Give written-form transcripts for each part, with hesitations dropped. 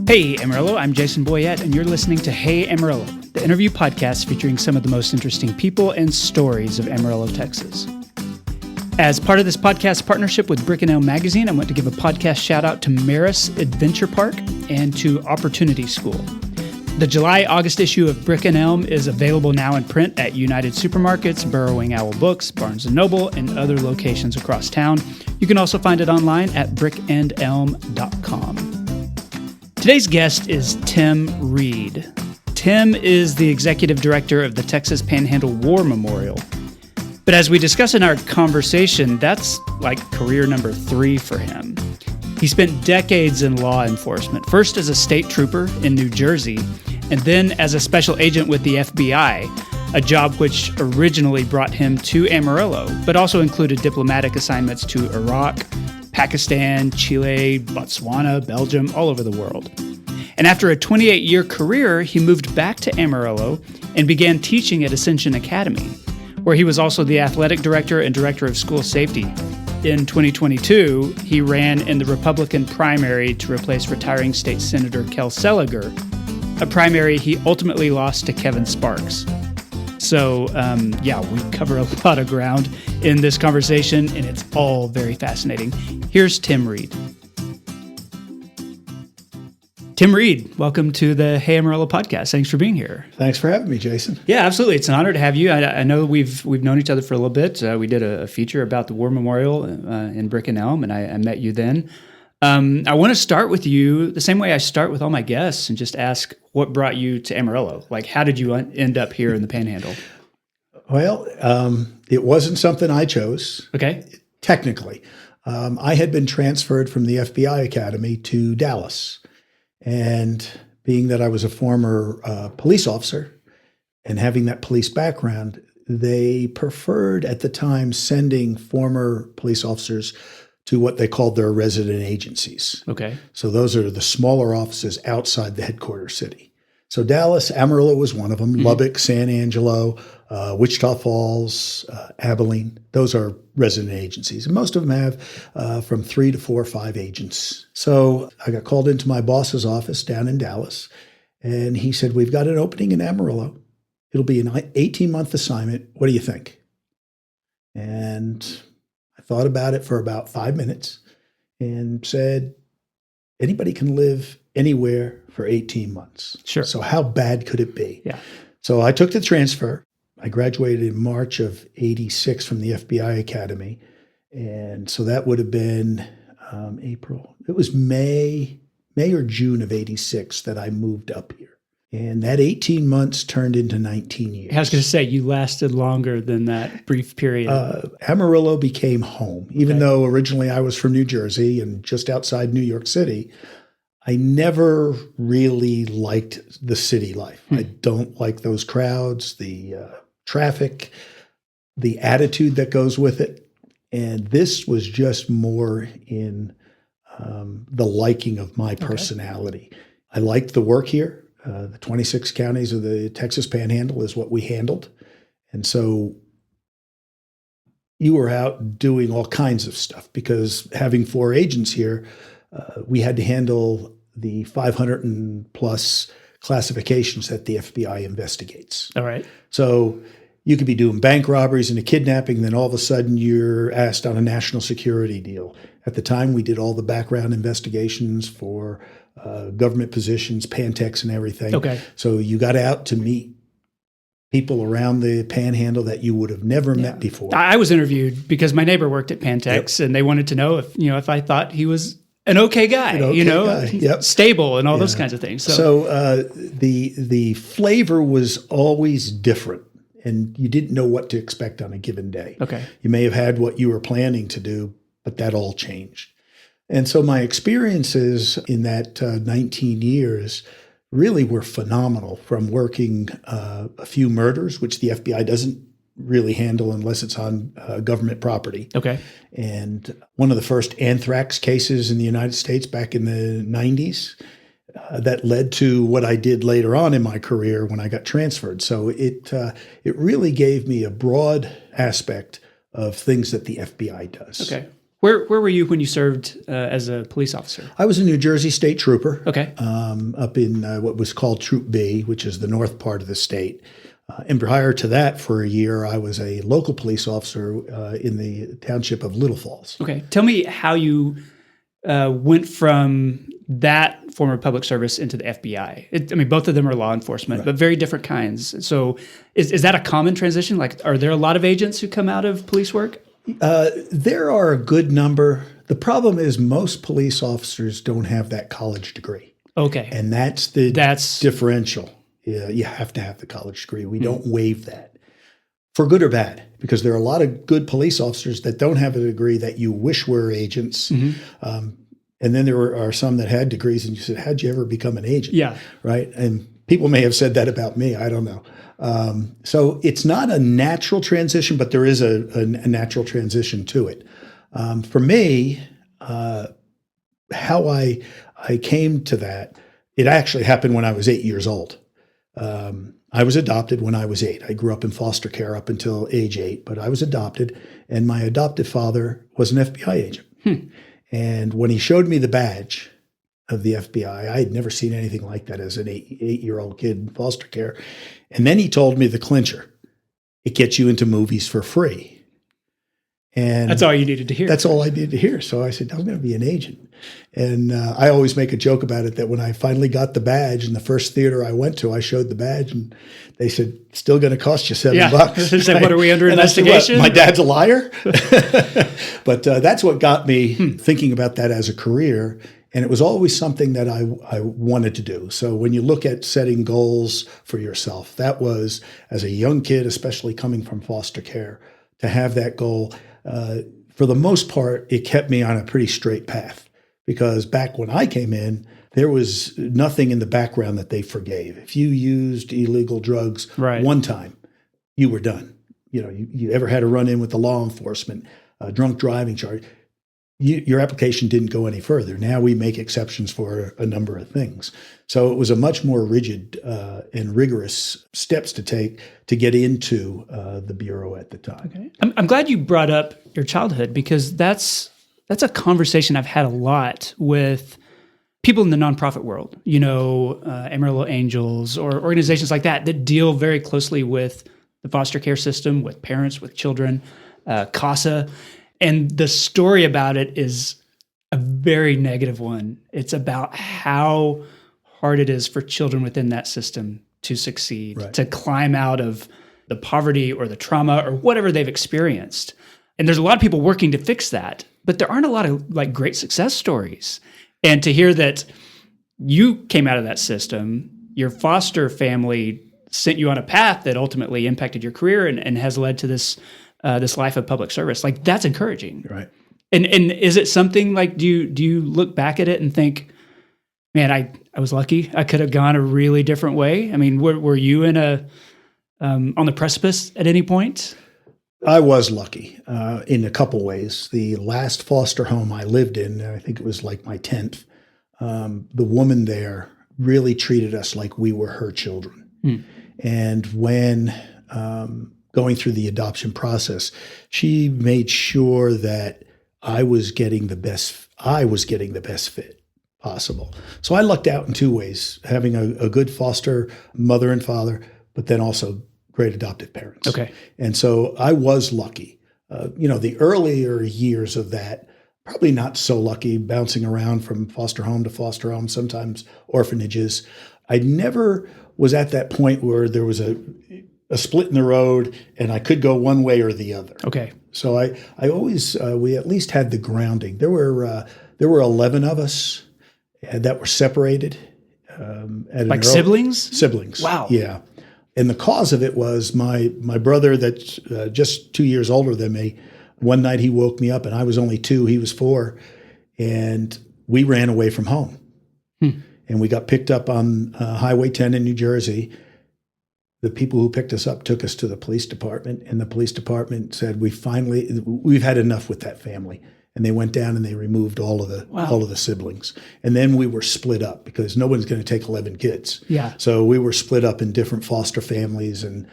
Hey Amarillo, I'm Jason Boyett, and you're listening to Hey Amarillo, the interview podcast featuring some of the most interesting people and stories of Amarillo, Texas. As part of this podcast partnership with Brick & Elm Magazine, I want to give a podcast shout out to Maris Adventure Park and to Opportunity School. The July-August issue of Brick & Elm is available now in print at United Supermarkets, Burrowing Owl Books, Barnes & Noble, and other locations across town. You can also find it online at brickandelm.com. Today's guest is Tim Reid. Tim is the executive director of the Texas Panhandle War Memorial. But as we discuss in our conversation, that's like career number 3 for him. He spent decades in law enforcement, first as a state trooper in New Jersey, and then as a special agent with the FBI, a job which originally brought him to Amarillo, but also included diplomatic assignments to Iraq, Pakistan, Chile, Botswana, Belgium, all over the world. And after a 28-year career, he moved back to Amarillo and began teaching at Ascension Academy, where he was also the athletic director and director of school safety. In 2022, he ran in the Republican primary to replace retiring State Senator Kel Seliger, a primary he ultimately lost to Kevin Sparks. So, we cover a lot of ground in this conversation, and it's all very fascinating. Here's Tim Reid. Tim Reid, welcome to the Hey Amarillo podcast. Thanks for being here. Thanks for having me, Jason. Yeah, absolutely. It's an honor to have you. I know we've known each other for a little bit. We did a feature about the War Memorial in Brick & Elm, and I met you then. I want to start with you the same way I start with all my guests and just ask what brought you to Amarillo? Like, how did you end up here in the Panhandle? Well, it wasn't something I chose. Okay. Technically. I had been transferred from the FBI Academy to Dallas. And being that I was a former police officer and having that police background, they preferred at the time sending former police officers to what they called their resident agencies. Okay. So those are the smaller offices outside the headquarters city. So Dallas, Amarillo was one of them, Lubbock, San Angelo, Wichita Falls, Abilene. Those are resident agencies. And most of them have from 3 to 4 or 5 agents. So I got called into my boss's office down in Dallas, and he said, "We've got an opening in Amarillo. It'll be an 18-month assignment. What do you think?" And I thought about it for about 5 minutes and said, anybody can live anywhere for 18 months. Sure. So how bad could it be? Yeah. So I took the transfer. I graduated in March of 86 from the FBI Academy. And so that would have been April. It was May or June of 86 that I moved up here. And that 18 months turned into 19 years. I was going to say, you lasted longer than that brief period. Amarillo became home. Even though originally I was from New Jersey and just outside New York City, I never really liked the city life. I don't like those crowds, the traffic, the attitude that goes with it. And this was just more in the liking of my personality. I liked the work here. The 26 counties of the Texas Panhandle is what we handled. And so you were out doing all kinds of stuff because having 4 agents here, we had to handle the 500 and plus classifications that the FBI investigates. All right. So you could be doing bank robberies and a kidnapping, then all of a sudden you're asked on a national security deal. At the time, we did all the background investigations for government positions, Pantex and everything. Okay. So you got out to meet people around the Panhandle that you would have never met before. I was interviewed because my neighbor worked at Pantex, and they wanted to know if I thought he was an okay guy, stable and all those kinds of things. So the flavor was always different, and you didn't know what to expect on a given day. Okay. You may have had what you were planning to do, but that all changed. And so my experiences in that 19 years really were phenomenal, from working a few murders, which the FBI doesn't really handle unless it's on government property. Okay. And one of the first anthrax cases in the United States back in the 90s that led to what I did later on in my career when I got transferred. So it really gave me a broad aspect of things that the FBI does. Okay. Where were you when you served as a police officer? I was a New Jersey state trooper. Okay. Up in what was called Troop B, which is the north part of the state. And prior to that, for a year, I was a local police officer in the township of Little Falls. Okay. Tell me how you went from that form of public service into the FBI. Both of them are law enforcement, but very different kinds. So is that a common transition? Like, are there a lot of agents who come out of police work? There are a good number. The problem is most police officers don't have that college degree. Okay. And that's differential. Yeah, you have to have the college degree. We don't waive that. For good or bad, because there are a lot of good police officers that don't have a degree that you wish were agents. And then there are some that had degrees and you said, how'd you ever become an agent? Yeah. Right. And people may have said that about me. I don't know. So it's not a natural transition, but there is a natural transition to it. For me, how I came to that, it actually happened when I was 8 years old. I was adopted when I was 8. I grew up in foster care up until age 8, but I was adopted, and my adoptive father was an FBI agent. And when he showed me the badge of the FBI, I had never seen anything like that as an eight-year-old kid in foster care. And then he told me the clincher. It gets you into movies for free. And that's all you needed to hear. That's all I needed to hear. So I said, I'm going to be an agent. And I always make a joke about it that when I finally got the badge in the first theater I went to, I showed the badge and they said, still going to cost you $7. They said, what, are we under investigation? My dad's a liar. But that's what got me thinking about that as a career. And it was always something that I wanted to do. So when you look at setting goals for yourself, that was, as a young kid, especially coming from foster care, to have that goal. For the most part, it kept me on a pretty straight path. Because back when I came in, there was nothing in the background that they forgave. If you used illegal drugs one time, you were done. You ever had a run-in with the law enforcement, drunk driving charge, your application didn't go any further. Now we make exceptions for a number of things. So it was a much more rigid and rigorous steps to take to get into the Bureau at the time. Okay. I'm glad you brought up your childhood because that's a conversation I've had a lot with people in the nonprofit world, Amarillo Angels or organizations like that deal very closely with the foster care system, with parents, with children, CASA. And the story about it is a very negative one. It's about how hard it is for children within that system to succeed, to climb out of the poverty or the trauma or whatever they've experienced. And there's a lot of people working to fix that, but there aren't a lot of great success stories. And to hear that you came out of that system, your foster family sent you on a path that ultimately impacted your career and has led to this life of public service, that's encouraging. Right. And is it something do you look back at it and think, man, I was lucky. I could have gone a really different way. Were you in on the precipice at any point? I was lucky in a couple ways. The last foster home I lived in, I think it was my 10th, the woman there really treated us like we were her children. And when going through the adoption process, she made sure that I was getting the best fit possible. So I lucked out in two ways, having a good foster mother and father, but then also great adoptive parents. Okay. And so I was lucky. The earlier years of that, probably not so lucky, bouncing around from foster home to foster home, sometimes orphanages. I never was at that point where there was a split in the road and I could go one way or the other. Okay. So I always, we at least had the grounding. There were 11 of us that were separated. Siblings? Siblings. Wow. Yeah. And the cause of it was my brother that's just 2 years older than me. One night he woke me up and I was only 2, he was 4. And we ran away from home. And we got picked up on Highway 10 in New Jersey. The people who picked us up took us to the police department, and the police department said, we've had enough with that family. And they went down and they removed all of the siblings. And then we were split up because no one's going to take 11 kids. Yeah. So we were split up in different foster families, and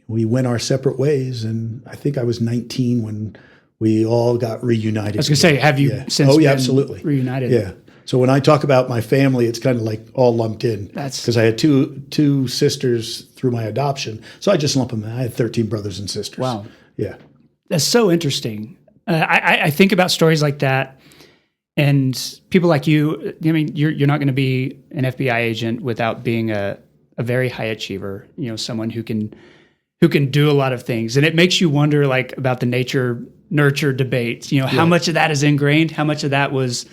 we went our separate ways. And I think I was 19 when we all got reunited. I was going to say, have you since been absolutely reunited? Yeah. So when I talk about my family, it's kind of like all lumped in. That's because I had two sisters through my adoption. So I just lump them in. I had 13 brothers and sisters. Wow. Yeah. That's so interesting. I think about stories like that, and people like you. I mean, you're not going to be an FBI agent without being a very high achiever. You know, someone who can do a lot of things, and it makes you wonder, like, about the nature nurture debate. You know, how much of that is ingrained? How much of that was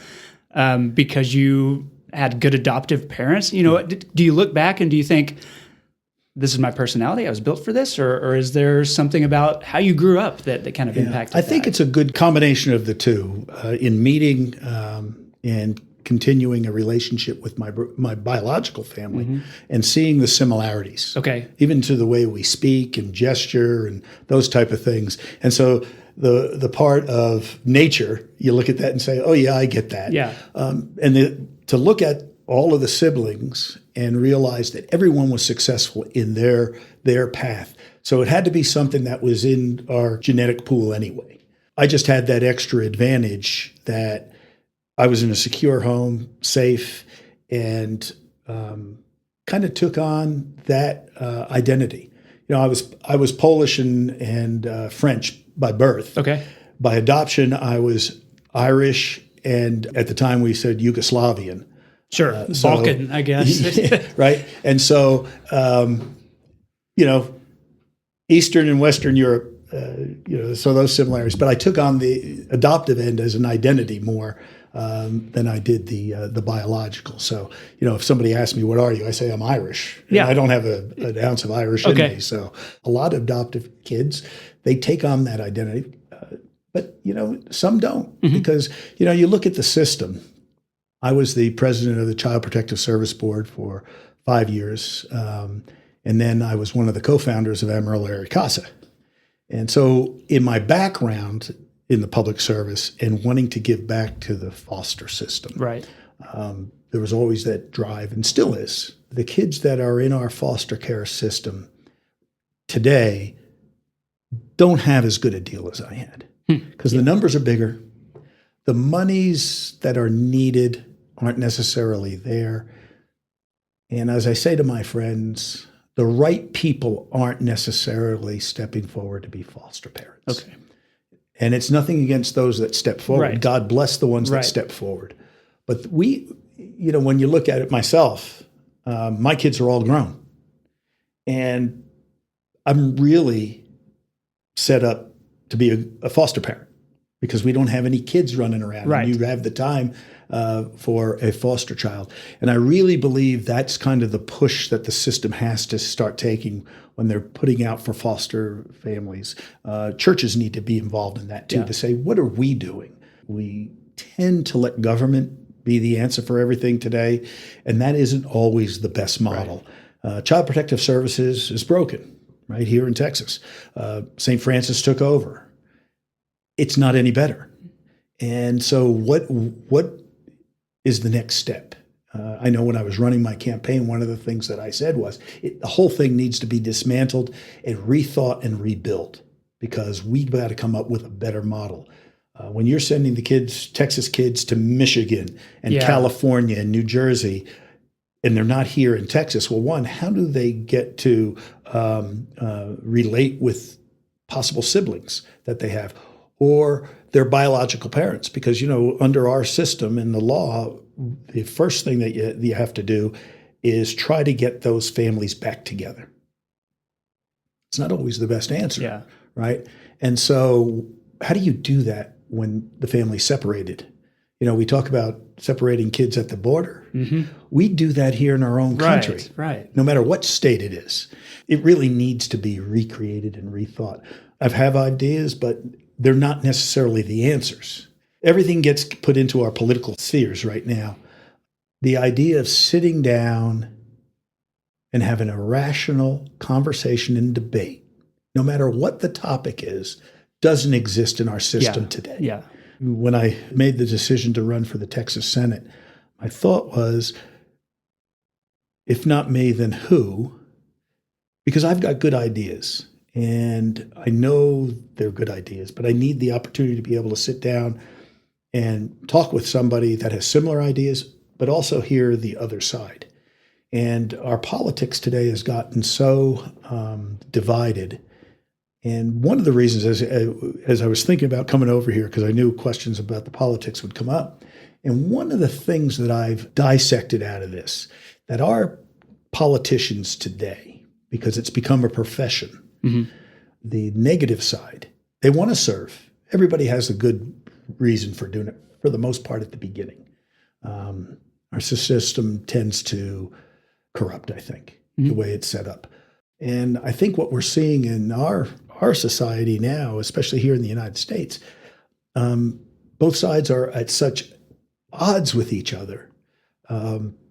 because you had good adoptive parents? You know, do you look back and do you think, this is my personality, I was built for this? Or is there something about how you grew up that kind of impacted I think it's a good combination of the two. In meeting and continuing a relationship with my biological family and seeing the similarities. Okay. Even to the way we speak and gesture and those type of things. And so the part of nature, you look at that and say, oh yeah, I get that. Yeah. To look at all of the siblings and realize that everyone was successful in their path. So it had to be something that was in our genetic pool anyway. I just had that extra advantage that I was in a secure home, safe, and kind of took on that identity. You know, I was Polish and French by birth. Okay. By adoption, I was Irish, and at the time we said Yugoslavian. Sure, Balkan, I guess. Right. And so, Eastern and Western Europe, so those similarities. But I took on the adoptive end as an identity more than I did the biological. So, if somebody asks me, what are you? I say I'm Irish. Yeah. I don't have an ounce of Irish in me. So a lot of adoptive kids, they take on that identity. But, some don't. Because, you look at the system. I was the president of the Child Protective Service Board for 5 years. And then I was one of the co-founders of Amarillo Area Casa. And so in my background in the public service and wanting to give back to the foster system, right, there was always that drive, and still is. The kids that are in our foster care system today don't have as good a deal as I had because the numbers are bigger. The monies that are needed aren't necessarily there. And as I say to my friends, the right people aren't necessarily stepping forward to be foster parents. Okay. And it's nothing against those that step forward. Right. God bless the ones that step forward. But when you look at it myself, my kids are all grown. And I'm really set up to be a foster parent because we don't have any kids running around. Right. And you have the time for a foster child. And I really believe that's kind of the push that the system has to start taking when they're putting out for foster families. Churches need to be involved in that too, to say, what are we doing? We tend to let government be the answer for everything today, and that isn't always the best model. Right. Child Protective Services is broken right here in Texas. St. Francis took over. It's not any better. And so what is the next step? I know when I was running my campaign, one of the things that I said was the whole thing needs to be dismantled and rethought and rebuilt because we've got to come up with a better model. When you're sending the kids, Texas kids, to Michigan and California and New Jersey, and they're not here in Texas, well, one, how do they get to relate with possible siblings that they have or their biological parents? Because, under our system and the law, the first thing that you have to do is try to get those families back together. It's not always the best answer, right? And so how do you do that when the family's separated? We talk about separating kids at the border. We do that here in our own country, right. No matter what state it is. It really needs to be recreated and rethought. I have ideas, but they're not necessarily the answers. Everything gets put into our political spheres right now. The idea of sitting down and having a rational conversation and debate, no matter what the topic is, doesn't exist in our system today. Yeah. When I made the decision to run for the Texas Senate, my thought was, if not me, then who? Because I've got good ideas. And I know they're good ideas, but I need the opportunity to be able to sit down and talk with somebody that has similar ideas, but also hear the other side. And our politics today has gotten so divided. And one of the reasons, as I was thinking about coming over here, because I knew questions about the politics would come up, and one of the things that I've dissected out of this, that our politicians today, because it's become a profession, the negative side, they want to serve. Everybody has a good reason for doing it, for the most part, at the beginning. Our system tends to corrupt, I think, the way it's set up. And I think what we're seeing in our society now, especially here in the United States, both sides are at such odds with each other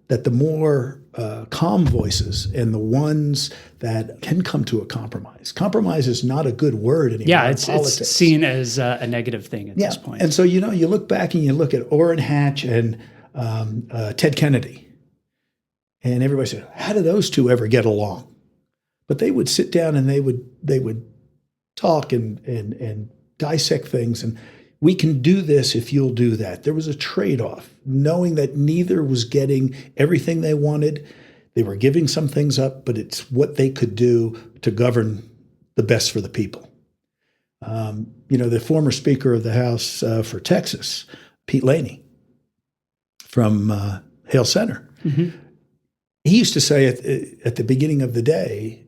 that the more calm voices and the ones that can come to a compromise. Compromise is not a good word anymore. Yeah, in politics. It's seen as a negative thing at this point. And so, you look back and you look at Orrin Hatch and Ted Kennedy, and everybody said, how do those two ever get along? But they would sit down and they would talk and dissect things, and we can do this if you'll do that. There was a trade-off, knowing that neither was getting everything they wanted. They were giving some things up, but it's what they could do to govern the best for the people. The former Speaker of the House for Texas, Pete Laney, from Hale Center, he used to say at the beginning of the day,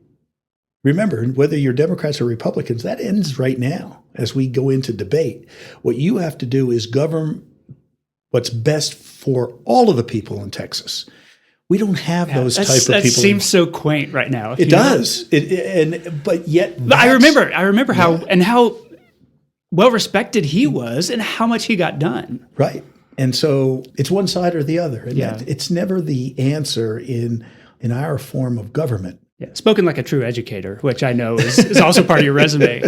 remember, whether you're Democrats or Republicans, that ends right now as we go into debate. What you have to do is govern what's best for all of the people in Texas. We don't have those type of people. That seems so quaint right now. It does. But yet, I remember how well respected he was and how much he got done. Right. And so it's one side or the other. And it's never the answer in our form of government. Yeah, spoken like a true educator, which I know is also part of your resume.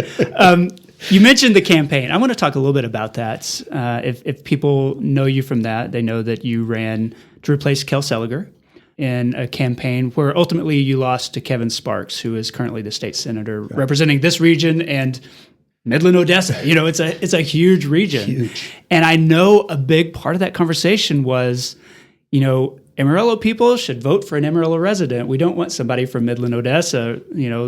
You mentioned the campaign. I want to talk a little bit about that. If people know you from that, they know that you ran to replace Kel Seliger in a campaign where ultimately you lost to Kevin Sparks, who is currently the state senator representing this region and Midland, Odessa. It's a huge region. Huge. And I know a big part of that conversation was, Amarillo people should vote for an Amarillo resident. We don't want somebody from Midland, Odessa,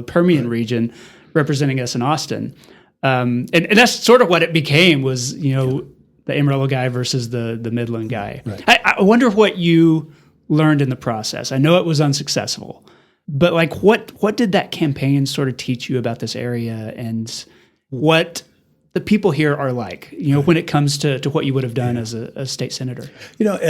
Permian region representing us in Austin. And that's sort of what it became was, the Amarillo guy versus the Midland guy. Right. I wonder what you learned in the process. I know it was unsuccessful, but what did that campaign sort of teach you about this area and what the people here are like, when it comes to what you would have done as a state senator?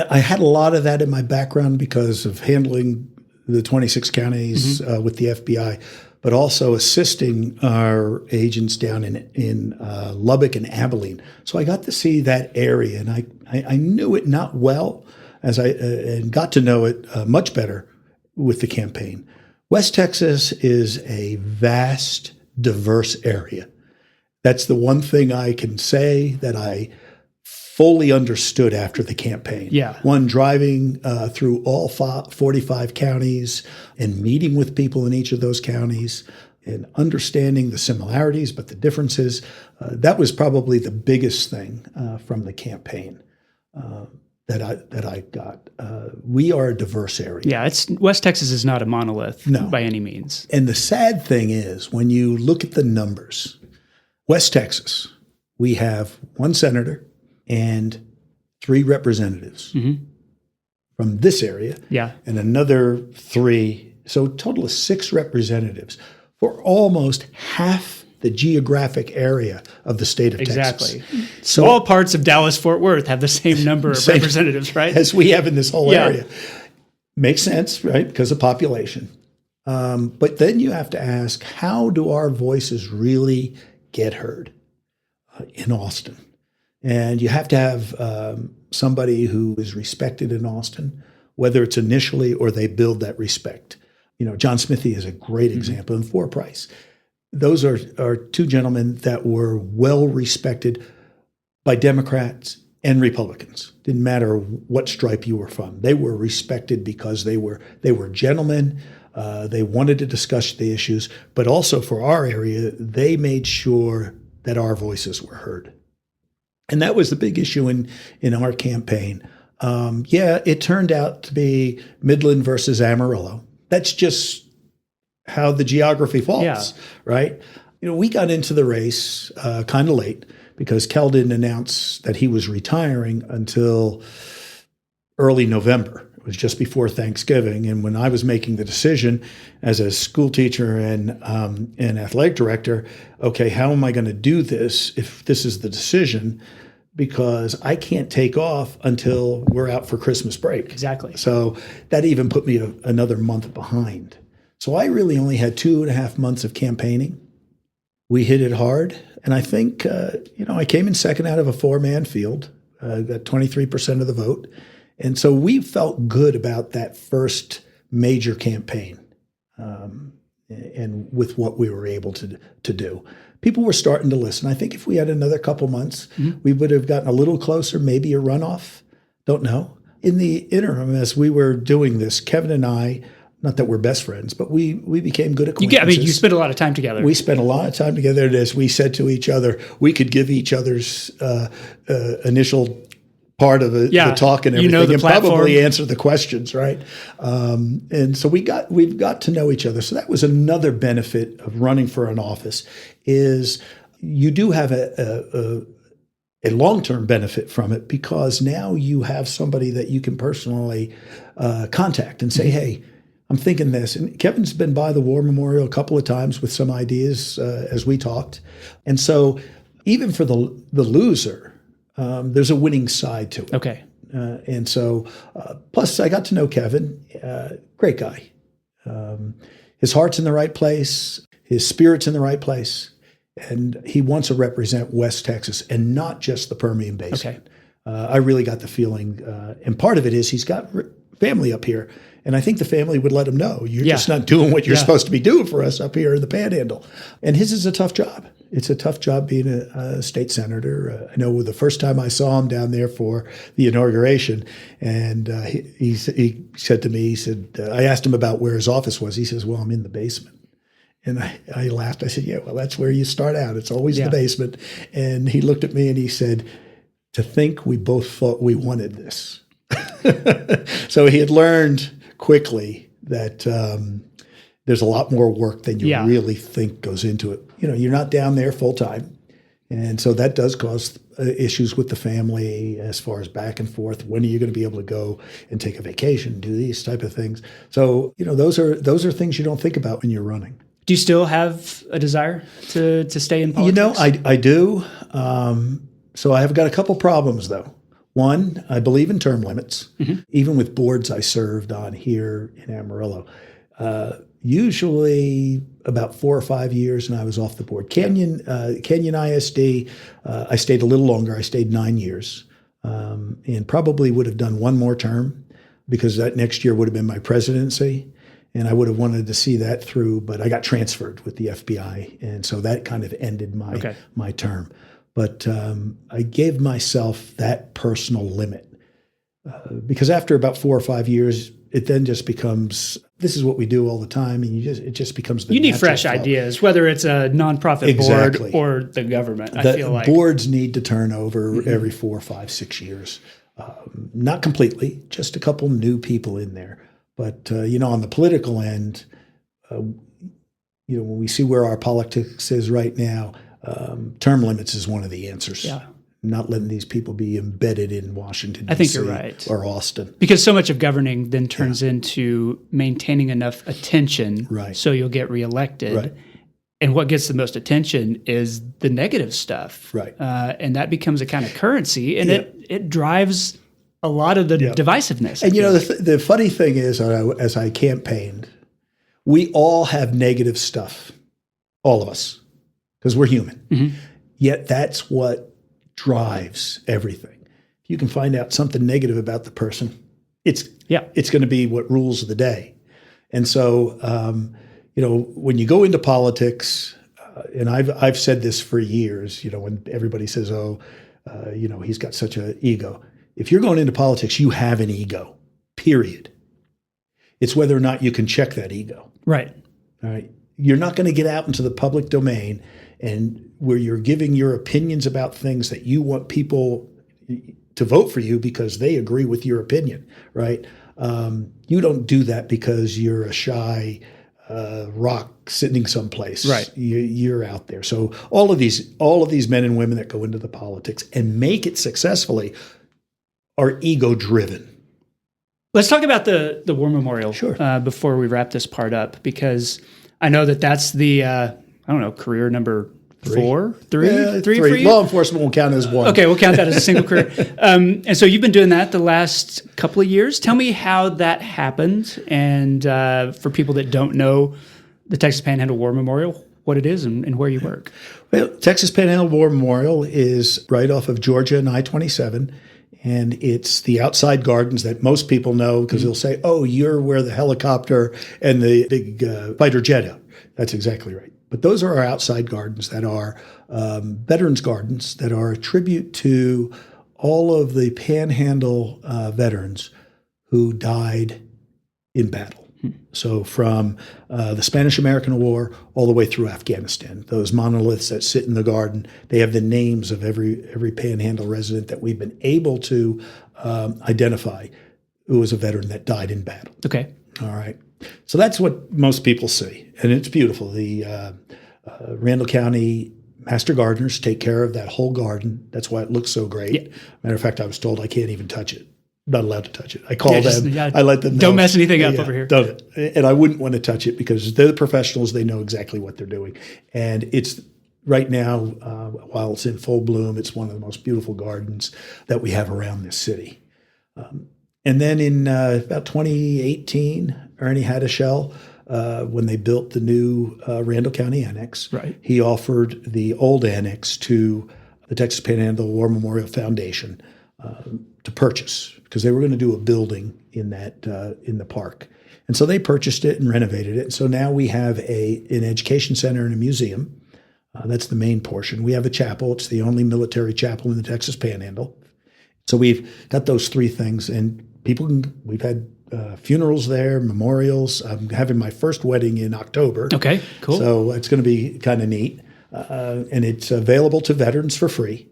I had a lot of that in my background because of handling the 26 counties with the FBI, but also assisting our agents down in Lubbock and Abilene. So I got to see that area, and I knew it not well, and got to know it much better with the campaign. West Texas is a vast, diverse area. That's the one thing I can say that I fully understood after the campaign. Yeah. One, driving through all 45 counties and meeting with people in each of those counties and understanding the similarities, but the differences. That was probably the biggest thing from the campaign that I got. We are a diverse area. Yeah, West Texas is not a monolith by any means. And the sad thing is, when you look at the numbers, West Texas, we have one senator and 3 representatives from this area, and another 3. So a total of 6 representatives for almost half the geographic area of the state of Texas. Exactly. So all parts of Dallas-Fort Worth have the same number of representatives, right? As we have in this whole area. Makes sense, right? Because of population. But then you have to ask, how do our voices really get heard in Austin? And you have to have somebody who is respected in Austin, whether it's initially or they build that respect. John Smithy is a great example, and For Price. Those are 2 gentlemen that were well respected by Democrats and Republicans. Didn't matter what stripe you were from. They were respected because they were gentlemen. They wanted to discuss the issues, but also for our area, they made sure that our voices were heard. And that was the big issue in our campaign. It turned out to be Midland versus Amarillo. That's just how the geography falls, right? We got into the race kind of late because Cal didn't announce that he was retiring until early November. It was just before Thanksgiving. And when I was making the decision as a school teacher and athletic director, okay, how am I going to do this if this is the decision? Because I can't take off until we're out for Christmas break. Exactly. So that even put me another month behind. So I really only had 2.5 months of campaigning. We hit it hard. And I think, I came in second out of a 4-man field, got 23% of the vote. And so we felt good about that first major campaign and with what we were able to do. People were starting to listen. I think if we had another couple months, we would have gotten a little closer, maybe a runoff. Don't know. In the interim, as we were doing this, Kevin and I, not that we're best friends, but we became good acquaintances. You spent a lot of time together. We spent a lot of time together. And as we said to each other, we could give each other's initial part of the talk and everything, and probably answer the questions, right? And so we've got to know each other. So that was another benefit of running for an office, is you do have a long-term benefit from it, because now you have somebody that you can personally contact and say, hey, I'm thinking this. And Kevin's been by the War Memorial a couple of times with some ideas as we talked. And so even for the loser, there's a winning side to it. Okay. And so, plus I got to know Kevin, great guy. His heart's in the right place. His spirit's in the right place. And he wants to represent West Texas and not just the Permian Basin. Okay. I really got the feeling, and part of it is he's got family up here. And I think the family would let him know, you're just not doing what you're supposed to be doing for us up here in the Panhandle. And his is a tough job. It's a tough job being a state senator. I know the first time I saw him down there for the inauguration, and he said to me, he said, I asked him about where his office was. He says, well, I'm in the basement. And I laughed. I said, yeah, well, that's where you start out. It's always the basement. And he looked at me and he said, to think we both thought we wanted this. So he had learned quickly that there's a lot more work than you really think goes into it. You're not down there full time. And so that does cause issues with the family as far as back and forth. When are you going to be able to go and take a vacation, do these type of things? So, those are things you don't think about when you're running. Do you still have a desire to stay in politics? I do. So I have got a couple problems, though. One, I believe in term limits, even with boards I served on here in Amarillo. Usually about 4 or 5 years, and I was off the board. Canyon ISD, I stayed a little longer. I stayed 9 years, and probably would have done one more term, because that next year would have been my presidency, and I would have wanted to see that through. But I got transferred with the FBI, and so that kind of ended my term. But I gave myself that personal limit, because after about 4 or 5 years, it then just becomes, this is what we do all the time, and it just becomes the You need fresh ideas, whether it's a nonprofit board or the government. I feel like boards need to turn over every 4, 5, 6 years. Not completely, just a couple new people in there. But on the political end, when we see where our politics is right now, term limits is one of the answers. Yeah. Not letting these people be embedded in Washington, D.C. I think you're right. Or Austin. Because so much of governing then turns into maintaining enough attention so you'll get reelected. Right. And what gets the most attention is the negative stuff. Right. And that becomes a kind of currency, and it drives a lot of the divisiveness. And the funny thing is, as I campaigned, we all have negative stuff, all of us, because we're human. Yet that's what drives everything. If you can find out something negative about the person, it's going to be what rules the day. And so, when you go into politics, and I've said this for years, when everybody says, he's got such an ego. If you're going into politics, you have an ego, period. It's whether or not you can check that ego. Right. All right. You're not going to get out into the public domain and where you're giving your opinions about things that you want people to vote for you because they agree with your opinion, right? You don't do that because you're a shy rock sitting someplace. Right. You're out there. So all of these men and women that go into the politics and make it successfully are ego driven. Let's talk about the War Memorial before we wrap this part up, because I know that's the career number three for you? Law enforcement will count as one. Okay, we'll count that as a single career. And so you've been doing that the last couple of years. Tell me how that happened, and for people that don't know the Texas Panhandle War Memorial, what it is and where you work. Well, Texas Panhandle War Memorial is right off of Georgia and I-27, and it's the outside gardens that most people know because they'll say, oh, you're where the helicopter and the big fighter jet are. That's exactly right. But those are our outside gardens that are veterans gardens that are a tribute to all of the Panhandle veterans who died in battle. So from the Spanish-American War all the way through Afghanistan, those monoliths that sit in the garden, they have the names of every Panhandle resident that we've been able to identify who was a veteran that died in battle. Okay. All right. So that's what most people see, and it's beautiful. The Randall County Master Gardeners take care of that whole garden. That's why it looks so great. Yeah. Matter of fact, I was told I can't even touch it. Not allowed to touch it. I call them. I let them know. Don't mess anything up over here. Don't. And I wouldn't want to touch it because they're the professionals. They know exactly what they're doing. And it's right now, while it's in full bloom, it's one of the most beautiful gardens that we have around this city. And then in about 2018, Ernie Haddishell, when they built the new Randall County Annex, right, he offered the old annex to the Texas Panhandle War Memorial Foundation to purchase because they were going to do a building in the park. And so they purchased it and renovated it. So now we have an education center and a museum. That's the main portion. We have a chapel. It's the only military chapel in the Texas Panhandle. So we've got those three things, and we've had funerals there, memorials. I'm having my first wedding in October. Okay, cool. So it's going to be kind of neat. And it's available to veterans for free.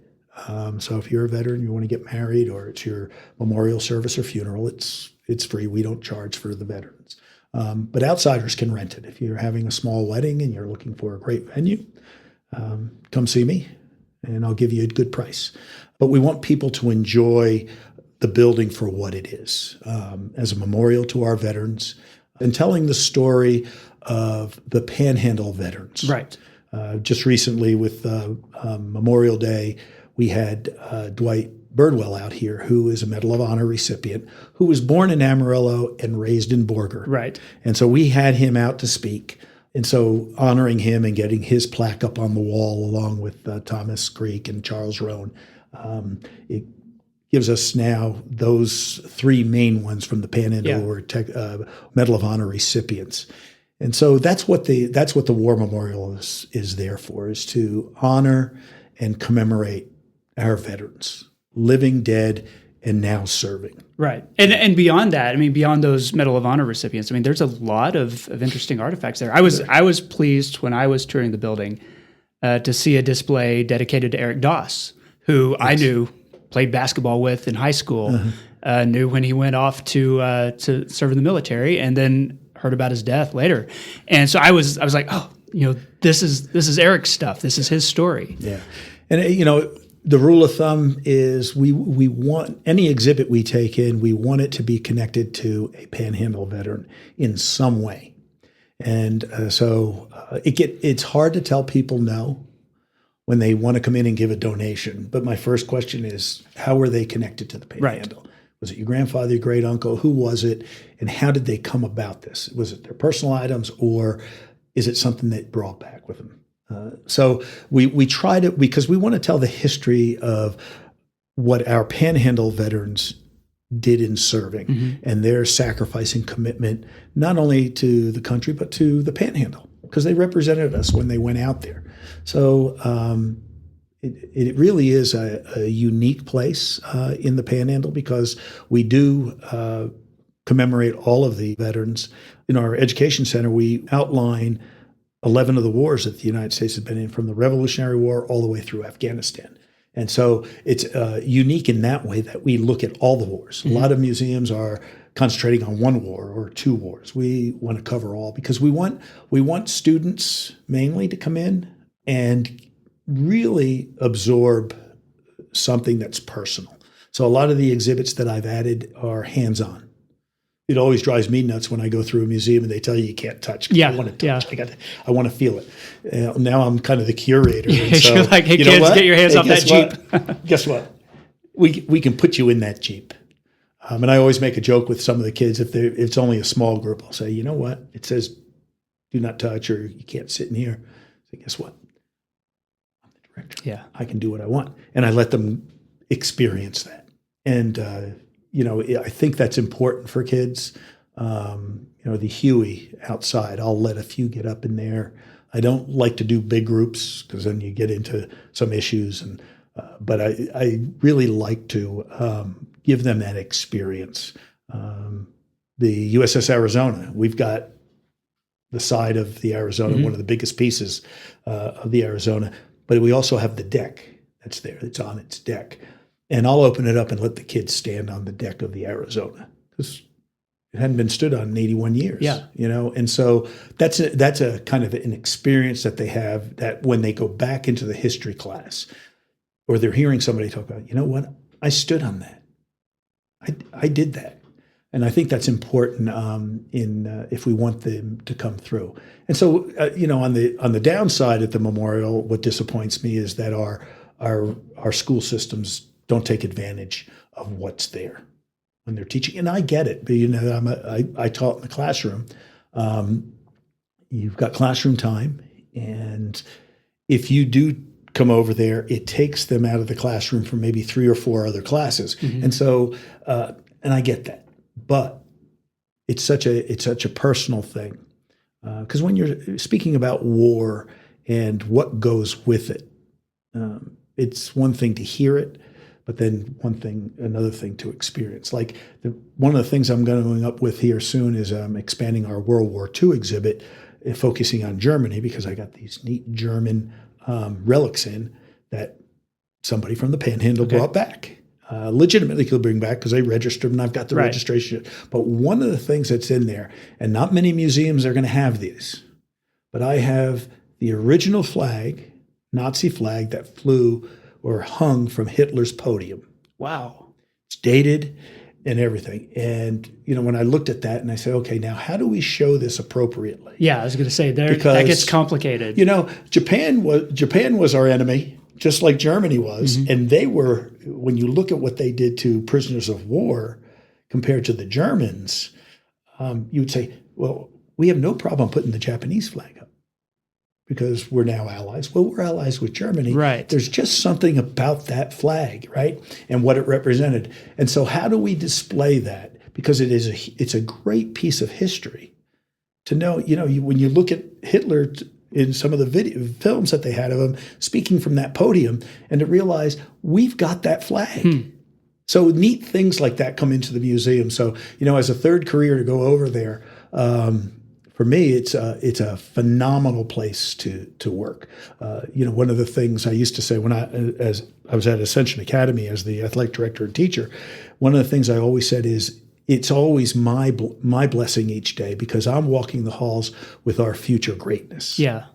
So if you're a veteran, you want to get married, or it's your memorial service or funeral, it's free. We don't charge for the veterans. But outsiders can rent it. If you're having a small wedding and you're looking for a great venue, come see me, and I'll give you a good price. But we want people to enjoy the building for what it is, as a memorial to our veterans, and telling the story of the Panhandle veterans. Right. Just recently with Memorial Day, we had Dwight Birdwell out here, who is a Medal of Honor recipient, who was born in Amarillo and raised in Borger. Right. And so we had him out to speak. And so honoring him and getting his plaque up on the wall along with Thomas Creek and Charles Roan, it gives us now those three main ones from the Panhandle or Medal of Honor recipients. And so that's what the War Memorial is there for, is to honor and commemorate our veterans, living, dead, and now serving. Right. And beyond that, I mean, beyond those Medal of Honor recipients, I mean, there's a lot of interesting artifacts there. I was pleased when I was touring the building to see a display dedicated to Eric Doss, who I knew, played basketball with in high school, knew when he went off to serve in the military, and then heard about his death later. And so I was like, oh, this is Eric's stuff. This is his story. Yeah. And the rule of thumb is we want any exhibit we take in, we want it to be connected to a Panhandle veteran in some way. And so it's hard to tell people no when they want to come in and give a donation. But my first question is, how were they connected to the Panhandle? Right. Was it your grandfather, your great uncle? Who was it? And how did they come about this? Was it their personal items, or is it something that brought back with them? So we try to, because we want to tell the history of what our Panhandle veterans did in serving and their sacrifice and commitment, not only to the country, but to the Panhandle, because they represented us when they went out there. So it really is a unique place in the Panhandle, because we do commemorate all of the veterans. In our education center, we outline 11 of the wars that the United States has been in, from the Revolutionary War all the way through Afghanistan. And so it's unique in that way that we look at all the wars. Mm-hmm. A lot of museums are concentrating on one war or two wars. We want to cover all because we want students mainly to come in and really absorb something that's personal. So a lot of the exhibits that I've added are hands-on. It always drives me nuts when I go through a museum and they tell you can't touch. Yeah, I want to touch. Yeah. I want to feel it. Now I'm kind of the curator. And so, you're like, hey, kids, get your hands off that Jeep. Guess what? We can put you in that Jeep. And I always make a joke with some of the kids. If it's only a small group, I'll say, you know what? It says do not touch or you can't sit in here. So guess what? I'm the director. Yeah. I can do what I want. And I let them experience that. And, I think that's important for kids. The Huey outside, I'll let a few get up in there. I don't like to do big groups because then you get into some issues. But I really like to give them that experience. The USS Arizona, we've got the side of the Arizona, mm-hmm. one of the biggest pieces of the Arizona, but we also have the deck that's there. It's on its deck. And I'll open it up and let the kids stand on the deck of the Arizona because it hadn't been stood on in 81 years. Yeah. And so that's a kind of an experience that they have that when they go back into the history class or they're hearing somebody talk about, you know what, I stood on that. I did that. And I think that's important if we want them to come through. And so, on the downside at the memorial, what disappoints me is that our school systems don't take advantage of what's there when they're teaching. And I get it, but I taught in the classroom. You've got classroom time, and if you do come over there, it takes them out of the classroom for maybe 3 or 4 other classes. Mm-hmm. And so, and I get that, but it's such a personal thing. Because when you're speaking about war and what goes with it, it's one thing to hear it, but then another thing to experience. Like one of the things I'm going up with here soon is expanding our World War II exhibit, focusing on Germany, because I got these neat German relics in that somebody from the Panhandle brought back. Legitimately could bring back because they registered and I've got the registration. But one of the things that's in there, and not many museums are going to have these, but I have the original flag, Nazi flag that flew or hung from Hitler's podium. Wow. It's dated and everything. And, when I looked at that and I said, okay, now how do we show this appropriately? Yeah, I was going to say that gets complicated. Japan was our enemy, just like Germany was. Mm-hmm. And they were, when you look at what they did to prisoners of war compared to the Germans, you would say, well, we have no problem putting the Japanese flag up because we're now allies. Well, we're allies with Germany. Right. There's just something about that flag, right? And what it represented. And so how do we display that? Because it's a great piece of history to know, when you look at Hitler in some of the films that they had of him speaking from that podium and to realize we've got that flag. So neat things like that come into the museum. So, as a third career to go over there, for me, it's a phenomenal place to work. One of the things I used to say when I was at Ascension Academy as the athletic director and teacher, one of the things I always said is it's always my blessing each day because I'm walking the halls with our future greatness. Yeah.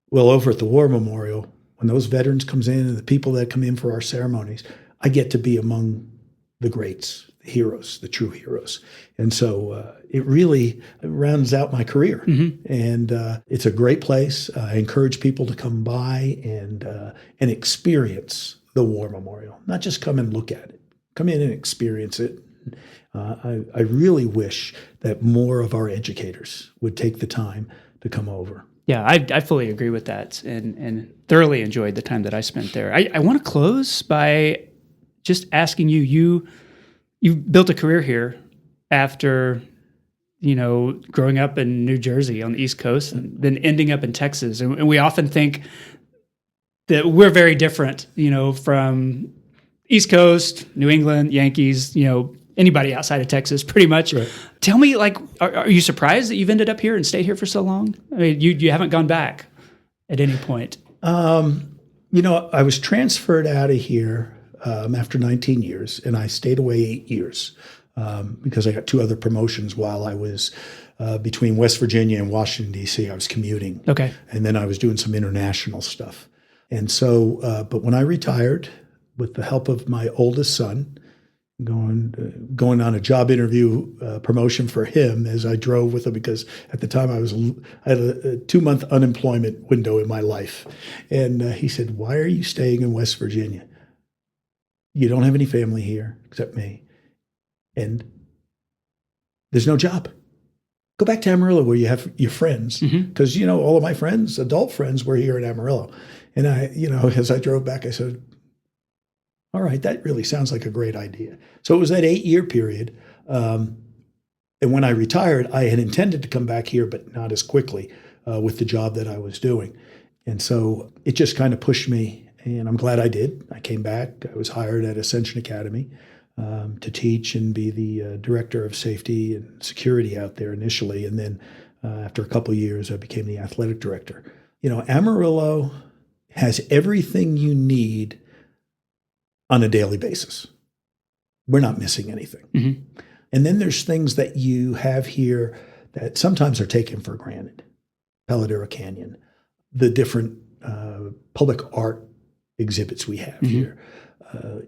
Well, over at the War Memorial, when those veterans comes in and the people that come in for our ceremonies, I get to be among the greats, the heroes, the true heroes. And so it really rounds out my career. Mm-hmm. And it's a great place. I encourage people to come by and experience the War Memorial, not just come and look at it. Come in and experience it. I really wish that more of our educators would take the time to come over. Yeah, I fully agree with that and thoroughly enjoyed the time that I spent there. I want to close by just asking you built a career here after, growing up in New Jersey on the East Coast and then ending up in Texas. And we often think that we're very different, from East Coast, New England, Yankees, anybody outside of Texas, pretty much. Right. Tell me, like, are you surprised that you've ended up here and stayed here for so long? I mean, you haven't gone back at any point. I was transferred out of here after 19 years, and I stayed away 8 years because I got 2 other promotions while I was between West Virginia and Washington, D.C. I was commuting. Okay. And then I was doing some international stuff. And so, but when I retired, with the help of my oldest son, going on a job interview promotion for him as I drove with him, because at the time I had a 2-month unemployment window in my life. And he said, "Why are you staying in West Virginia? You don't have any family here except me. And there's no job. Go back to Amarillo where you have your friends." Because, all of my friends, adult friends, were here in Amarillo. And as I drove back, I said, all right, that really sounds like a great idea. So it was that 8-year period. And when I retired, I had intended to come back here, but not as quickly with the job that I was doing. And so it just kind of pushed me, and I'm glad I did. I came back. I was hired at Ascension Academy to teach and be the director of safety and security out there initially. And then after a couple of years, I became the athletic director. Amarillo has everything you need on a daily basis. We're not missing anything. And then there's things that you have here that sometimes are taken for granted. Paladera Canyon, the different public art exhibits we have here.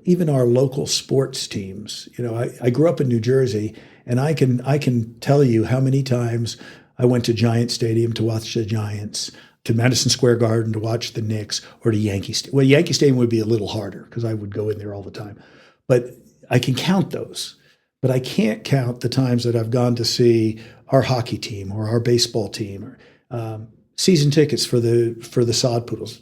Even our local sports teams. I grew up in New Jersey, and I can tell you how many times I went to Giant Stadium to watch the Giants, to Madison Square Garden to watch the Knicks, or to Yankee Stadium. Well, Yankee Stadium would be a little harder because I would go in there all the time. But I can count those. But I can't count the times that I've gone to see our hockey team or our baseball team, or season tickets for the Sod Poodles.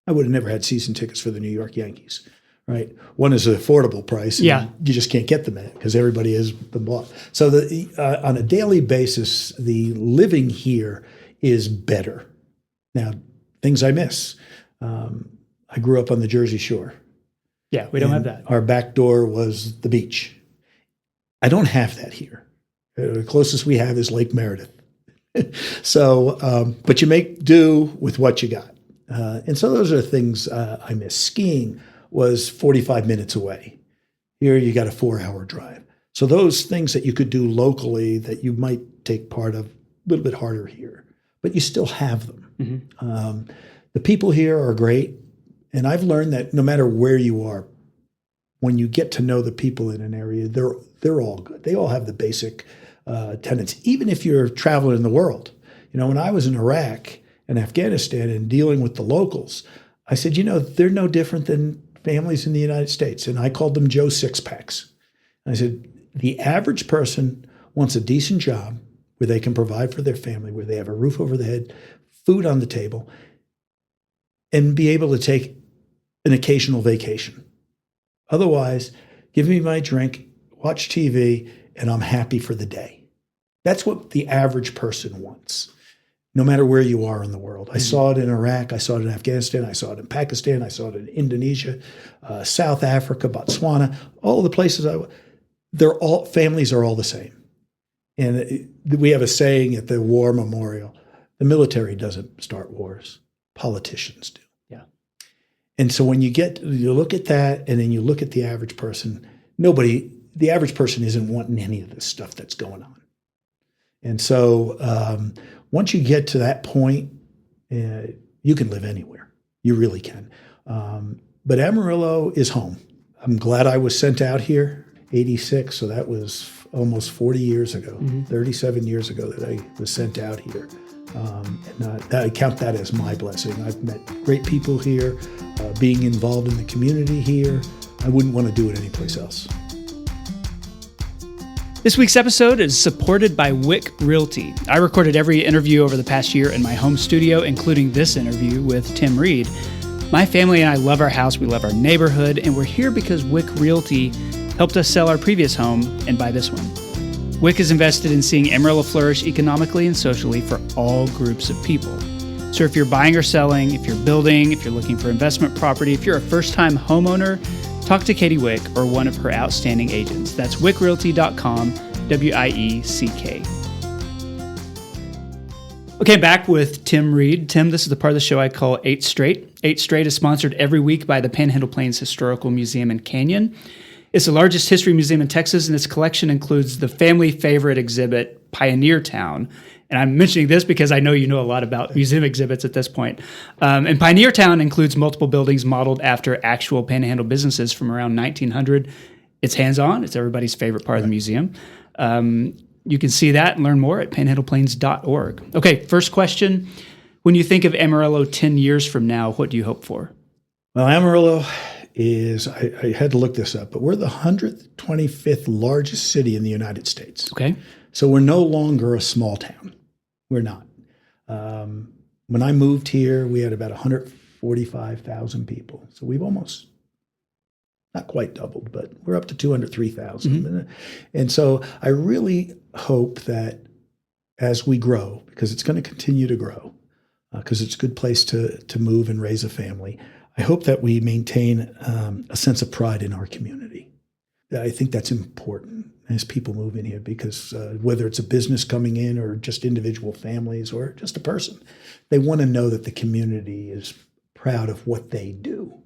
I would have never had season tickets for the New York Yankees, right? One is an affordable price. And you just can't get them because everybody has been bought. So on a daily basis, the living here is better. Now, things I miss. I grew up on the Jersey Shore. Yeah, we don't have that. Our back door was the beach. I don't have that here. The closest we have is Lake Meredith. So, but you make do with what you got. And so those are things I miss. Skiing was 45 minutes away. Here you got a 4-hour drive. So those things that you could do locally that you might take part of, a little bit harder here, but you still have them. The people here are great. And I've learned that no matter where you are, when you get to know the people in an area, they're all good. They all have the basic tenets, even if you're traveling in the world. When I was in Iraq and Afghanistan and dealing with the locals, I said, they're no different than families in the United States. And I called them Joe Six-Packs. I said, the average person wants a decent job where they can provide for their family, where they have a roof over their head, food on the table, and be able to take an occasional vacation. Otherwise, give me my drink, watch TV, and I'm happy for the day. That's what the average person wants, no matter where you are in the world. I saw it in Iraq, I saw it in Afghanistan, I saw it in Pakistan, I saw it in Indonesia, South Africa, Botswana, all the places families are all the same. And we have a saying at the War Memorial, the military doesn't start wars, politicians do. Yeah. And so when you look at that, and then you look at the average person, the average person isn't wanting any of this stuff that's going on. And so once you get to that point, you can live anywhere. You really can. But Amarillo is home. I'm glad I was sent out here, 86, so that was almost 40 years ago, 37 years ago that I was sent out here. And I count that as my blessing. I've met great people here, being involved in the community here. I wouldn't want to do it anyplace else. This week's episode is supported by Wieck Realty. I recorded every interview over the past year in my home studio, including this interview with Tim Reid. My family and I love our house, we love our neighborhood, and we're here because Wieck Realty helped us sell our previous home and buy this one. Wieck is invested in seeing Amarillo flourish economically and socially for all groups of people. So if you're buying or selling, if you're building, if you're looking for investment property, if you're a first-time homeowner, talk to Katie Wieck or one of her outstanding agents. That's wickrealty.com, Wieck. Okay, back with Tim Reid. Tim, this is the part of the show I call 8 Straight. 8 Straight is sponsored every week by the Panhandle Plains Historical Museum and Canyon. It's the largest history museum in Texas, and its collection includes the family favorite exhibit, Pioneer Town. And I'm mentioning this because I know you know a lot about museum exhibits at this point. And Pioneer Town includes multiple buildings modeled after actual Panhandle businesses from around 1900. It's hands-on. It's everybody's favorite part of the museum. You can see that and learn more at panhandleplains.org. Okay, first question. When you think of Amarillo 10 years from now, what do you hope for? Well, Amarillo is, I had to look this up, but we're the 125th largest city in the United States. Okay. So we're no longer a small town. We're not. When I moved here, we had about 145,000 people. So we've almost, not quite doubled, but we're up to 203,000. Mm-hmm. And so I really hope that as we grow, because it's going to continue to grow, because it's a good place to move and raise a family, I hope that we maintain a sense of pride in our community. I think that's important as people move in here, because whether it's a business coming in or just individual families or just a person, they want to know that the community is proud of what they do.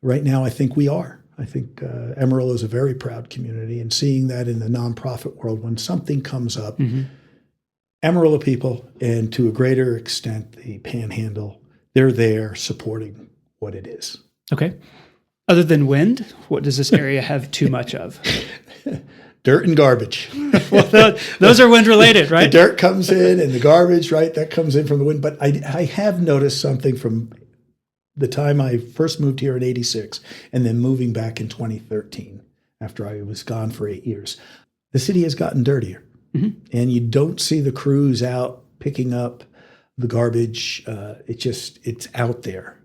Right now, I think we are. I think Amarillo is a very proud community, and seeing that in the nonprofit world, when something comes up, Amarillo people, and to a greater extent, the Panhandle, they're there supporting what it is. Okay. Other than wind, what does this area have too much of? Dirt and garbage. Well, those are wind related, right? The dirt comes in and the garbage, right, that comes in from the wind. But I have noticed something from the time I first moved here in 86 and then moving back in 2013 after I was gone for 8 years. The city has gotten dirtier. And you don't see the crews out picking up the garbage. It's out there.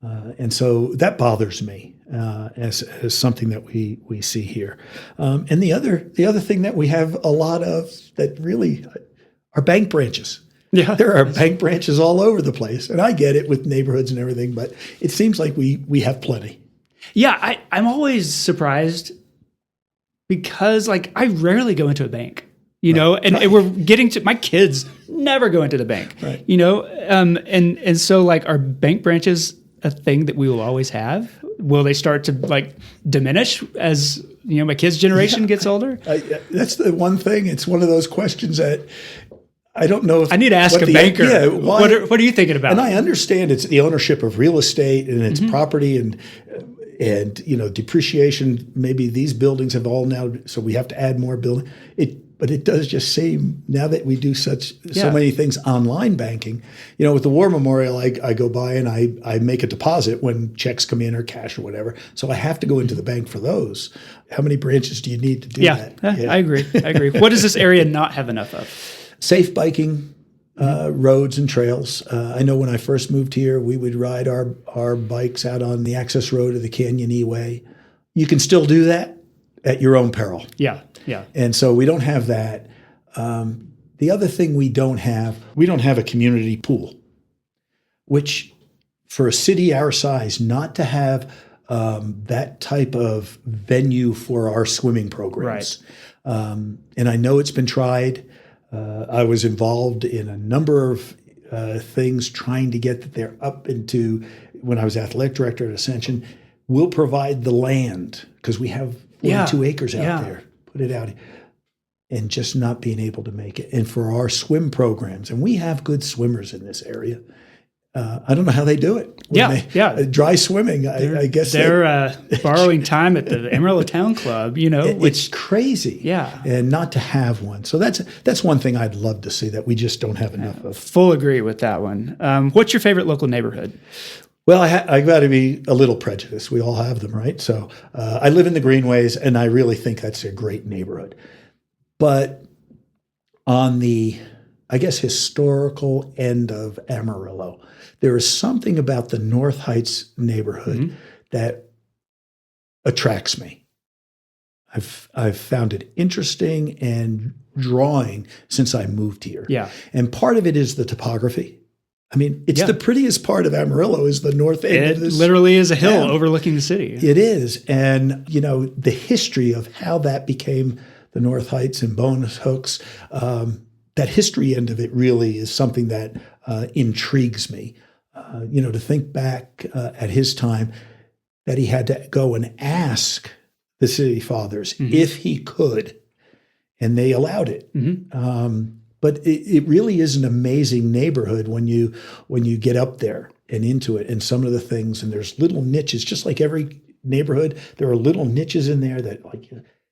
And so that bothers me as something that we see here. And the other thing that we have a lot of that really are bank branches. Yeah, there are bank branches all over the place, and I get it with neighborhoods and everything, but it seems like we have plenty. Yeah, I'm always surprised because I rarely go into a bank. And we're getting to, my kids never go into the bank. Right. And so are bank branches a thing that we will always have? Will they start to diminish as my kids' generation gets older? That's the one thing. It's one of those questions that I don't know if I need to ask a banker. Yeah, what are you thinking about? And I understand it's the ownership of real estate and it's property and depreciation. Maybe these buildings have all now, so we have to add more building. But it does just seem, now that we do so many things online banking, with the War Memorial, I go by and I make a deposit when checks come in or cash or whatever. So I have to go into the bank for those. How many branches do you need to do that? Yeah, I agree. What does this area not have enough of? Safe biking, roads and trails. I know when I first moved here, we would ride our bikes out on the access road of the Canyon E-Way. You can still do that at your own peril. Yeah. And so we don't have that. The other thing we don't have a community pool, which for a city our size, not to have that type of venue for our swimming programs. Right. And I know it's been tried. I was involved in a number of things trying to get that there up into, when I was athletic director at Ascension, we'll provide the land because we have 42 acres out there. Put it out, and just not being able to make it. And for our swim programs, and we have good swimmers in this area. I don't know how they do it. Dry swimming. I guess they're borrowing time at the Amarillo Town Club. It's crazy. Yeah, and not to have one. So that's one thing I'd love to see that we just don't have enough of. Full agree with that one. What's your favorite local neighborhood? Well, I got to be a little prejudiced. We all have them, right? So I live in the Greenways, and I really think that's a great neighborhood. But on the, I guess, historical end of Amarillo, there is something about the North Heights neighborhood that attracts me. I've found it interesting and drawing since I moved here. Yeah. And part of it is the topography. I mean, it's the prettiest part of Amarillo is the north end It of this. literally is a hill town. overlooking the city. It is. And, the history of how that became the North Heights and Bonus Hooks, that history end of it really is something that intrigues me. To think back at his time, that he had to go and ask the city fathers if he could, and they allowed it. But it really is an amazing neighborhood when you get up there and into it, and some of the things, and there's little niches, just like every neighborhood, there are little niches in there that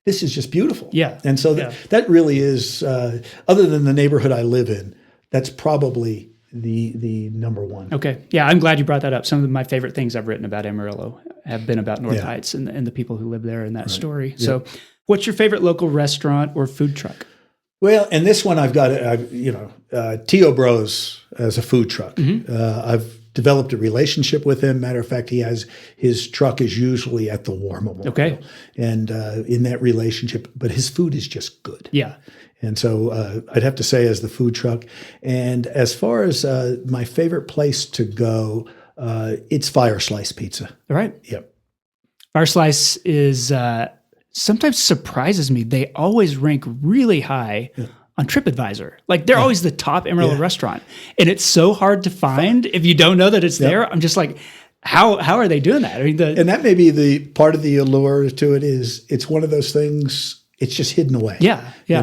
this is just beautiful. Yeah. And so that really is, other than the neighborhood I live in, that's probably the number one. Okay. Yeah, I'm glad you brought that up. Some of my favorite things I've written about Amarillo have been about North Heights and the people who live there and that story. Yep. So what's your favorite local restaurant or food truck? Well, and this one I've got, Tio Bros as a food truck. I've developed a relationship with him. Matter of fact, his truck is usually at the War Memorial. Okay. And in that relationship, but his food is just good. Yeah. And so I'd have to say as the food truck. And as far as my favorite place to go, it's Fire Slice Pizza. All right. Yep. Fire Slice is sometimes surprises me. They always rank really high on TripAdvisor. Like they're always the top Amarillo restaurant. And it's so hard to find if you don't know that it's there. I'm just like, how are they doing that? I mean, and that may be the part of the allure to it is it's one of those things, it's just hidden away. Yeah. Yeah.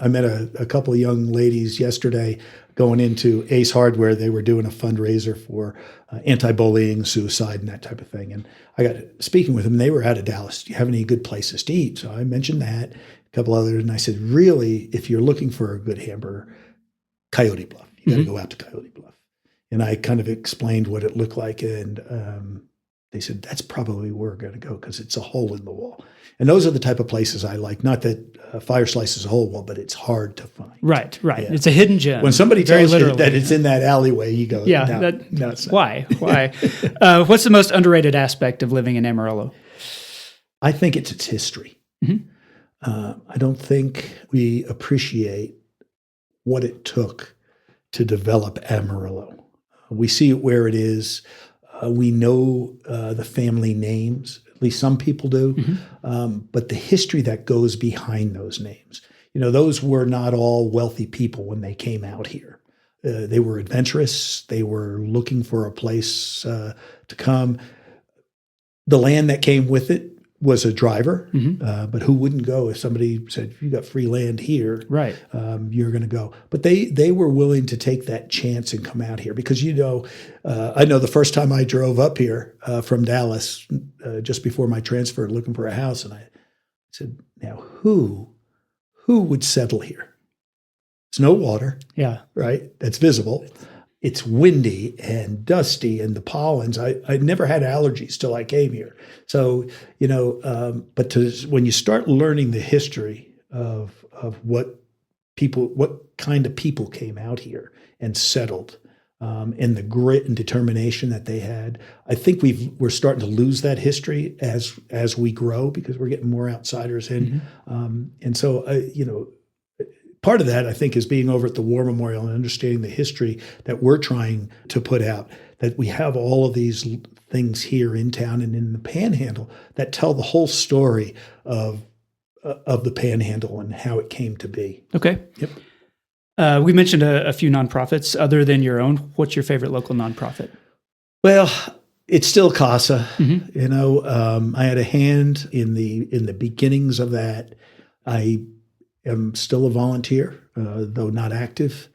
I met a couple of young ladies yesterday going into Ace Hardware. They were doing a fundraiser for anti-bullying, suicide, and that type of thing. And I got speaking with them. They were out of Dallas. Do you have any good places to eat? So I mentioned that, a couple others, and I said, really, if you're looking for a good hamburger, Coyote Bluff. You got to go out to Coyote Bluff. And I kind of explained what it looked like, and they said, that's probably where we're going to go because it's a hole in the wall. And those are the type of places I like. Not that Fire Slice is a hole wall, but it's hard to find. Right. Yeah. It's a hidden gem. When somebody tells you that it's in that alleyway, you go, no, why? What's the most underrated aspect of living in Amarillo? I think it's its history. I don't think we appreciate what it took to develop Amarillo. We see it where it is. We know the family names, at least some people do, but the history that goes behind those names. Those were not all wealthy people when they came out here. They were adventurous. They were looking for a place to come. The land that came with it was a driver, but who wouldn't go if somebody said, you got free land here, right? You're going to go. But they were willing to take that chance and come out here because, I know the first time I drove up here from Dallas, just before my transfer, looking for a house, and I said, now who would settle here? It's no water, right? That's visible. It's windy and dusty and the pollens. I never had allergies till I came here. So, but when you start learning the history of what kind of people came out here and settled, and the grit and determination that they had, I think we're starting to lose that history as we grow because we're getting more outsiders in. And so, part of that, I think, is being over at the War Memorial and understanding the history that we're trying to put out, that we have all of these things here in town and in the Panhandle that tell the whole story of the Panhandle and how it came to be. Okay. Yep. We mentioned a few nonprofits. Other than your own, what's your favorite local nonprofit? Well, it's still CASA. I had a hand in the beginnings of that. I am still a volunteer, though not active.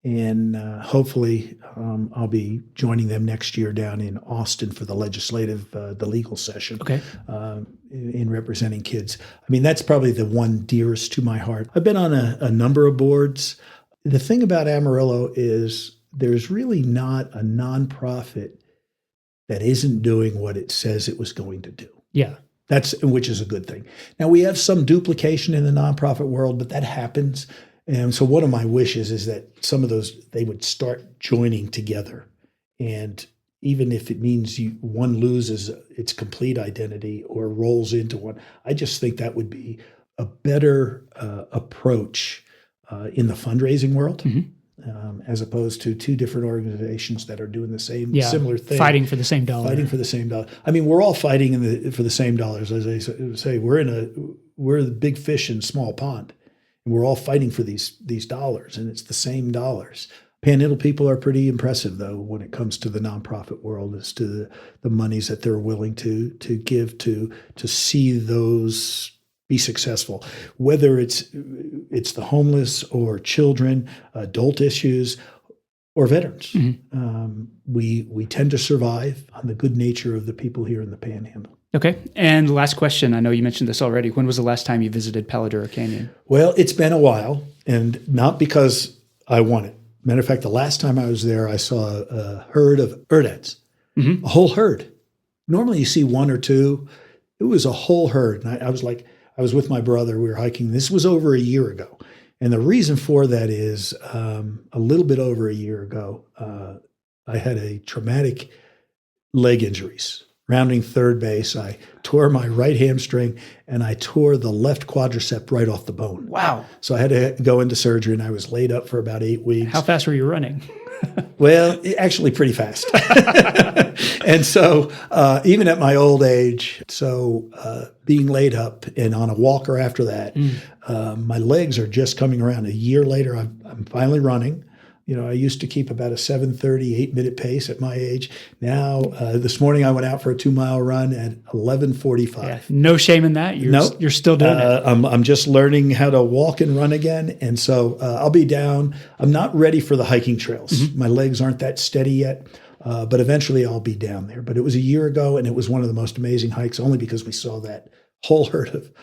And hopefully I'll be joining them next year down in Austin for the legal session. Okay. In representing kids. I mean, that's probably the one dearest to my heart. I've been on a number of boards. The thing about Amarillo is there's really not a nonprofit that isn't doing what it says it was going to do. Yeah. Which is a good thing. Now, we have some duplication in the nonprofit world, but that happens. And so one of my wishes is that some of those, they would start joining together. And even if it means one loses its complete identity or rolls into one, I just think that would be a better approach in the fundraising world. as opposed to two different organizations that are doing the same similar thing, fighting for the same dollar. Fighting for the same dollar. I mean, we're all fighting for the same dollars. As I say, we're the big fish in a small pond, and we're all fighting for these dollars, and it's the same dollars. Panhandle people are pretty impressive, though, when it comes to the nonprofit world, as to the monies that they're willing to give to see those be successful, whether it's the homeless or children, adult issues, or veterans. Mm-hmm. We tend to survive on the good nature of the people here in the Panhandle. Okay. And last question. I know you mentioned this already. When was the last time you visited Paladura Canyon? Well, it's been a while, and not because I want it. Matter of fact, the last time I was there, I saw a herd of urdads, mm-hmm. a whole herd. Normally you see one or two. It was a whole herd. And I was with my brother. We were hiking. This was over a year ago. And the reason for that is a little bit over a year ago, I had a traumatic leg injuries. Rounding third base, I tore my right hamstring and I tore the left quadricep right off the bone. Wow. So I had to go into surgery and I was laid up for about 8 weeks. How fast were you running? Well, actually pretty fast. And so even at my old age, being laid up and on a walker after that, my legs are just coming around. A year later, I'm finally running. You know, I used to keep about a 7:30, 8-minute pace at my age. Now, this morning I went out for a 2-mile run at 11:45. Yeah, no shame in that. You're still doing it. I'm just learning how to walk and run again. And so I'll be down. I'm not ready for the hiking trails. Mm-hmm. My legs aren't that steady yet, but eventually I'll be down there. But it was a year ago, and it was one of the most amazing hikes, only because we saw that whole herd of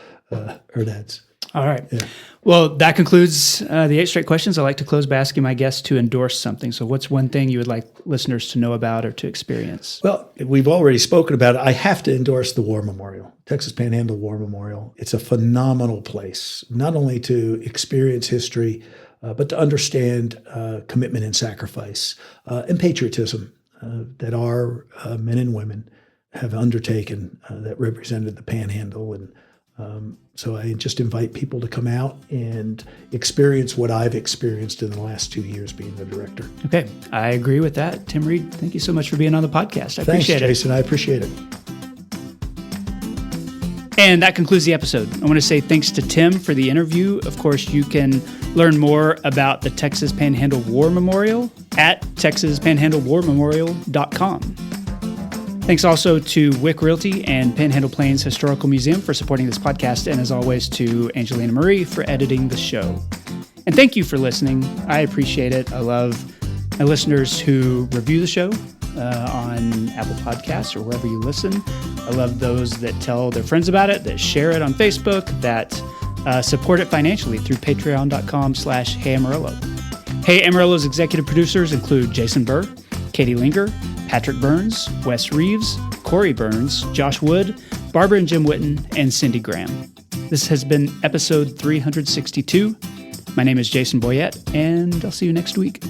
urdads. All right. Yeah. Well, that concludes the 8 straight questions. I like to close by asking my guests to endorse something. So what's one thing you would like listeners to know about or to experience? Well, we've already spoken about it. I have to endorse the War Memorial, Texas Panhandle War Memorial. It's a phenomenal place, not only to experience history, but to understand commitment and sacrifice and patriotism that our men and women have undertaken that represented the Panhandle. And so I just invite people to come out and experience what I've experienced in the last 2 years being the director. Okay. I agree with that. Tim Reid, thank you so much for being on the podcast. I appreciate it. Thanks, Jason. I appreciate it. And that concludes the episode. I want to say thanks to Tim for the interview. Of course, you can learn more about the Texas Panhandle War Memorial at texaspanhandlewarmemorial.com. Thanks also to Wieck Realty and Panhandle Plains Historical Museum for supporting this podcast, and as always to Angelina Marie for editing the show. And thank you for listening. I appreciate it. I love my listeners who review the show on Apple Podcasts or wherever you listen. I love those that tell their friends about it, that share it on Facebook, that support it financially through patreon.com/HeyAmarillo. Hey Amarillo's executive producers include Jason Burr, Katie Linger, Patrick Burns, Wes Reeves, Corey Burns, Josh Wood, Barbara and Jim Witten, and Cindy Graham. This has been episode 362. My name is Jason Boyett, and I'll see you next week.